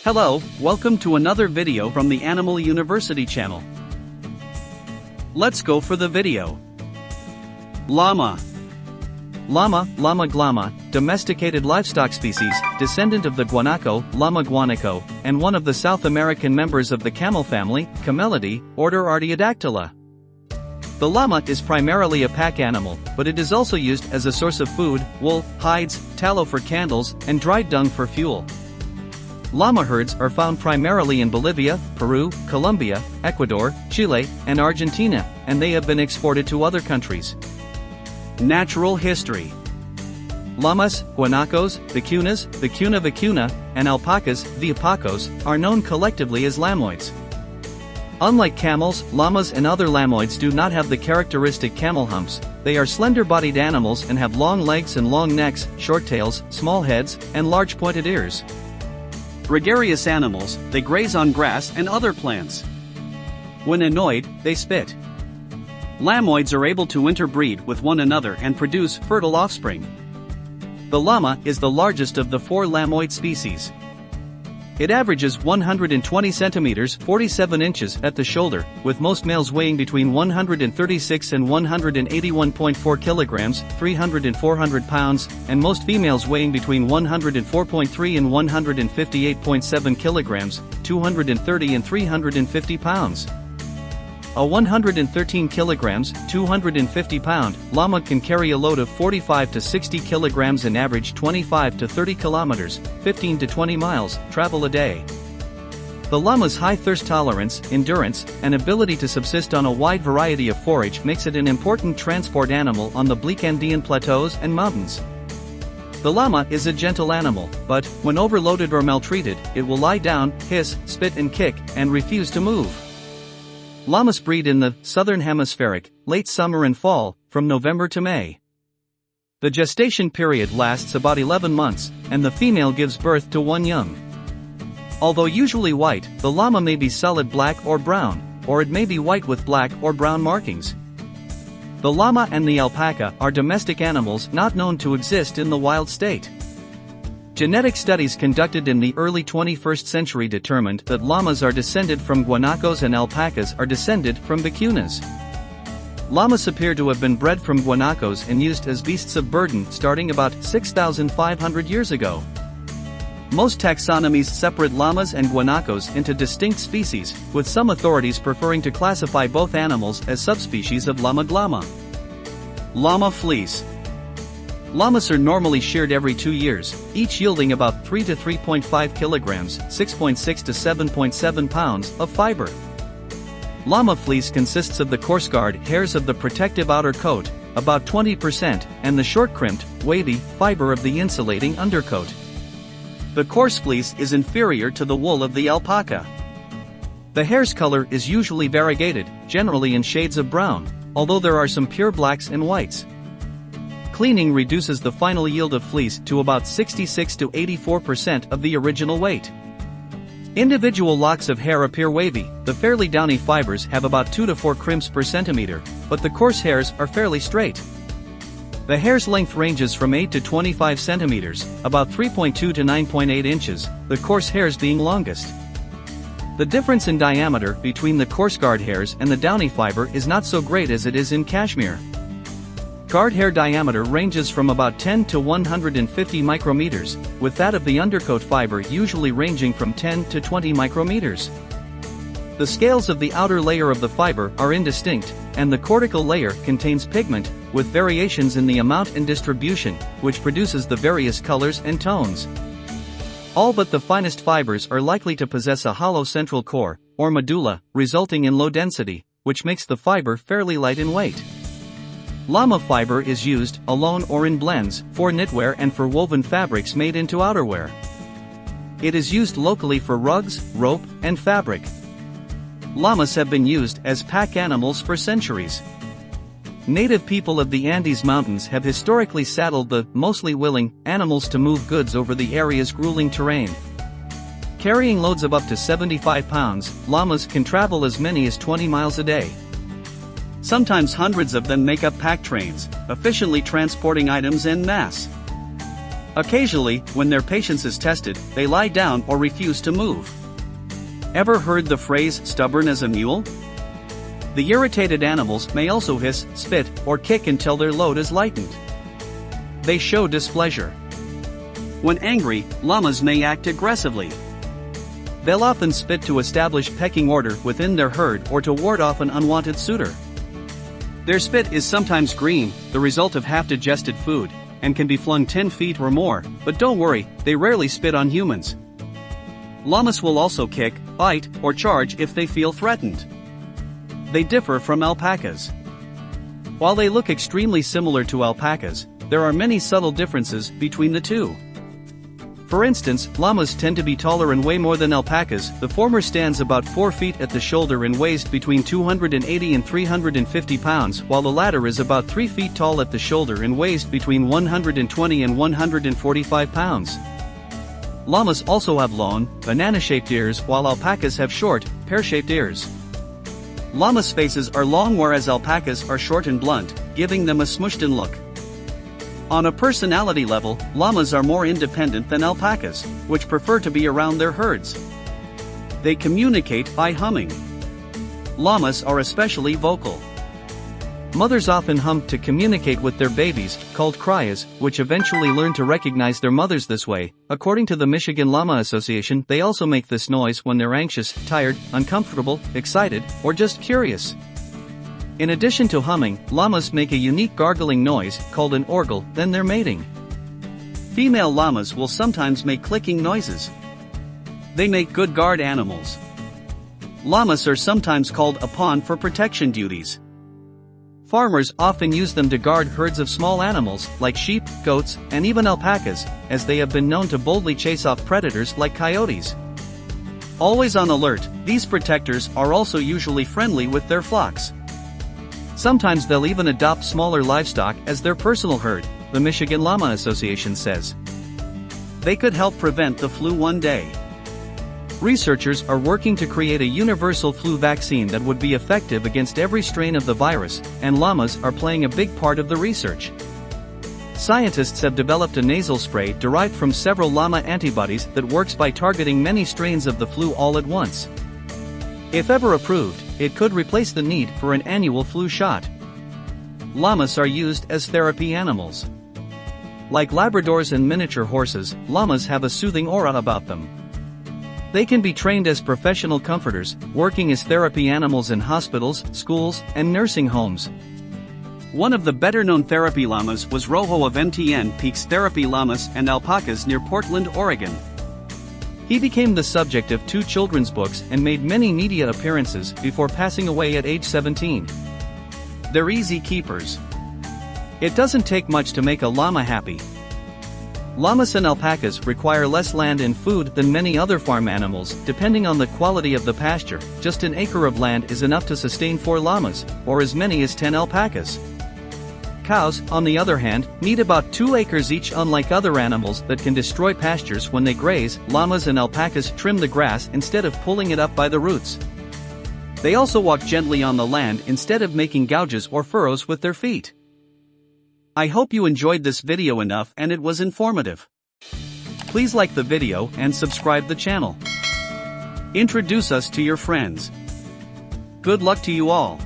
Hello, welcome to another video from the Animal University channel. Let's go for the video. Llama. Llama, Llama, domesticated livestock species, descendant of the guanaco, Llama guanaco, and one of the South American members of the camel family, Camelidae, order Artiodactyla. The llama is primarily a pack animal, but it is also used as a source of food, wool, hides, tallow for candles, and dried dung for fuel. Llama herds are found primarily in Bolivia, Peru, Colombia, Ecuador, Chile, and Argentina, and they have been exported to other countries. Natural history. Llamas, guanacos, vicunas, vicuna, and alpacas, the alpacos, are known collectively as llamoids. Unlike camels, llamas and other llamoids do not have the characteristic camel humps. They are slender-bodied animals and have long legs and long necks, short tails, small heads, and large pointed ears. Gregarious animals, they graze on grass and other plants. When annoyed, they spit. Llamoids are able to interbreed with one another and produce fertile offspring. The llama is the largest of the four llamoid species. It averages 120 centimeters (47 inches) at the shoulder, with most males weighing between 136 and 181.4 kilograms (300 and 400 pounds), and most females weighing between 104.3 and 158.7 kilograms (230 and 350 pounds). A 113 kilograms (250 pound) llama can carry a load of 45 to 60 kilograms and average 25 to 30 kilometers (15 to 20 miles) travel a day. The llama's high thirst tolerance, endurance, and ability to subsist on a wide variety of forage makes it an important transport animal on the bleak Andean plateaus and mountains. The llama is a gentle animal, but, when overloaded or maltreated, it will lie down, hiss, spit and kick, and refuse to move. Llamas breed in the southern hemispheric, late summer and fall, from November to May. The gestation period lasts about 11 months, and the female gives birth to one young. Although usually white, the llama may be solid black or brown, or it may be white with black or brown markings. The llama and the alpaca are domestic animals not known to exist in the wild state. Genetic studies conducted in the early 21st century determined that llamas are descended from guanacos and alpacas are descended from vicunas. Llamas appear to have been bred from guanacos and used as beasts of burden starting about 6,500 years ago. Most taxonomies separate llamas and guanacos into distinct species, with some authorities preferring to classify both animals as subspecies of Llama glama. Llama fleece. Llamas are normally sheared every 2 years, each yielding about 3 to 3.5 kilograms (6.6 to 7.7 pounds) of fiber. Llama fleece consists of the coarse guard hairs of the protective outer coat, about 20%, and the short-crimped, wavy, fiber of the insulating undercoat. The coarse fleece is inferior to the wool of the alpaca. The hair's color is usually variegated, generally in shades of brown, although there are some pure blacks and whites. Cleaning reduces the final yield of fleece to about 66 to 84% of the original weight. Individual locks of hair appear wavy. The fairly downy fibers have about 2 to 4 crimps per centimeter, but the coarse hairs are fairly straight. The hair's length ranges from 8 to 25 centimeters, about 3.2 to 9.8 inches, the coarse hairs being longest. The difference in diameter between the coarse guard hairs and the downy fiber is not so great as it is in cashmere. Guard hair diameter ranges from about 10 to 150 micrometers, with that of the undercoat fiber usually ranging from 10 to 20 micrometers. The scales of the outer layer of the fiber are indistinct, and the cortical layer contains pigment, with variations in the amount and distribution, which produces the various colors and tones. All but the finest fibers are likely to possess a hollow central core, or medulla, resulting in low density, which makes the fiber fairly light in weight. Llama fiber is used, alone or in blends, for knitwear and for woven fabrics made into outerwear. It is used locally for rugs, rope, and fabric. Llamas have been used as pack animals for centuries. Native people of the Andes Mountains have historically saddled the, mostly willing, animals to move goods over the area's grueling terrain. Carrying loads of up to 75 pounds, llamas can travel as many as 20 miles a day. Sometimes hundreds of them make up pack trains, efficiently transporting items en masse. Occasionally, when their patience is tested, they lie down or refuse to move. Ever heard the phrase stubborn as a mule? The irritated animals may also hiss, spit, or kick until their load is lightened. They show displeasure. When angry, llamas may act aggressively. They'll often spit to establish pecking order within their herd or to ward off an unwanted suitor. Their spit is sometimes green, the result of half-digested food, and can be flung 10 feet or more, but don't worry, they rarely spit on humans. Llamas will also kick, bite, or charge if they feel threatened. They differ from alpacas. While they look extremely similar to alpacas, there are many subtle differences between the two. For instance, llamas tend to be taller and weigh more than alpacas. The former stands about 4 feet at the shoulder and weighs between 280 and 350 pounds, while the latter is about 3 feet tall at the shoulder and weighs between 120 and 145 pounds. Llamas also have long, banana-shaped ears while alpacas have short, pear-shaped ears. Llamas' faces are long whereas alpacas are short and blunt, giving them a smushed-in look. On a personality level, llamas are more independent than alpacas, which prefer to be around their herds. They communicate by humming. Llamas are especially vocal. Mothers often hum to communicate with their babies, called cryas, which eventually learn to recognize their mothers this way. According to the Michigan Llama Association, they also make this noise when they're anxious, tired, uncomfortable, excited, or just curious. In addition to humming, llamas make a unique gargling noise, called an orgle, then they're mating. Female llamas will sometimes make clicking noises. They make good guard animals. Llamas are sometimes called a pawn for protection duties. Farmers often use them to guard herds of small animals, like sheep, goats, and even alpacas, as they have been known to boldly chase off predators like coyotes. Always on alert, these protectors are also usually friendly with their flocks. Sometimes they'll even adopt smaller livestock as their personal herd, the Michigan Llama Association says. They could help prevent the flu one day. Researchers are working to create a universal flu vaccine that would be effective against every strain of the virus, and llamas are playing a big part of the research. Scientists have developed a nasal spray derived from several llama antibodies that works by targeting many strains of the flu all at once. If ever approved, it could replace the need for an annual flu shot. Llamas are used as therapy animals. Like Labradors and miniature horses, llamas have a soothing aura about them. They can be trained as professional comforters, working as therapy animals in hospitals, schools, and nursing homes. One of the better-known therapy llamas was Rojo of MTN Peak's Therapy Llamas and Alpacas near Portland, Oregon. He became the subject of 2 children's books and made many media appearances before passing away at age 17. They're easy keepers. It doesn't take much to make a llama happy. Llamas and alpacas require less land and food than many other farm animals. Depending on the quality of the pasture, just an acre of land is enough to sustain 4 llamas, or as many as 10 alpacas. Cows, on the other hand, need about 2 acres each. Unlike other animals that can destroy pastures when they graze, llamas and alpacas trim the grass instead of pulling it up by the roots. They also walk gently on the land instead of making gouges or furrows with their feet. I hope you enjoyed this video enough and it was informative. Please like the video and subscribe the channel. Introduce us to your friends. Good luck to you all.